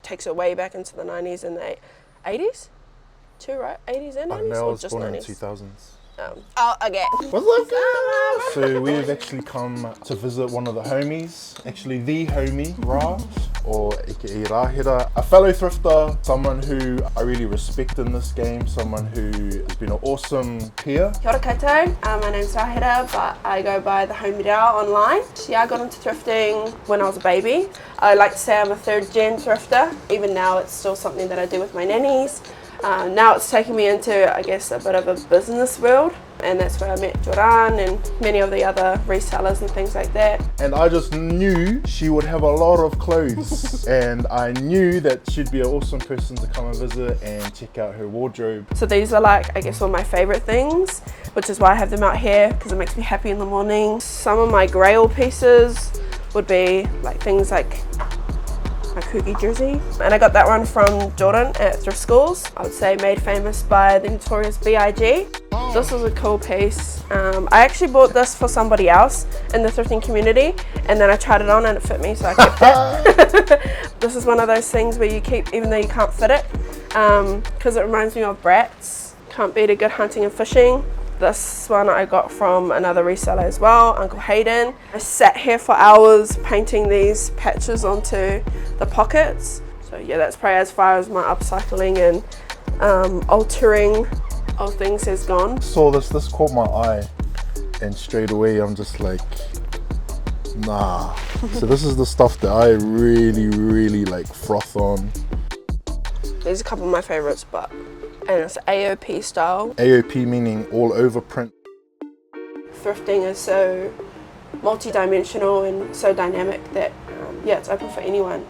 takes it way back into the 90s and the 80s too, right? 80s and 90s, I or was just born 90s? in the 2000s. Oh, okay. What's up? So we've actually come to visit one of the homies, actually the homie, Ra, or aka Rahira, a fellow thrifter, someone who I really respect in this game, someone who has been an awesome peer. Kia ora koutou, my name's Rahira, but I go by the homie Rao online. Yeah, I got into thrifting when I was a baby. I like to say I'm a third gen thrifter. Even now it's still something that I do with my nannies. Now it's taken me into, I guess, a bit of a business world, and that's where I met Joran and many of the other resellers and things like that. And I just knew she would have a lot of clothes and I knew that she'd be an awesome person to come and visit and check out her wardrobe. So these are like, I guess, one of my favorite things, which is why I have them out here, because it makes me happy in the morning. Some of my grail pieces would be like things like my Cookie jersey, and I got that one from Jordan at Thrift Schools. I would say made famous by the notorious B.I.G. This is a cool piece. I actually bought this for somebody else in the thrifting community, and then I tried it on and it fit me, so I kept it. This is one of those things where you keep even though you can't fit it, because it reminds me of brats. Can't beat a good hunting and fishing. This one I got from another reseller as well, Uncle Hayden. I sat here for hours painting these patches onto the pockets. So yeah, that's probably as far as my upcycling and altering of things has gone. Saw this caught my eye and straight away I'm just like, nah. So this is the stuff that I really like froth on. There's a couple of my favorites, and it's AOP style. AOP meaning all over print. Thrifting is so multi-dimensional and so dynamic that yeah, it's open for anyone.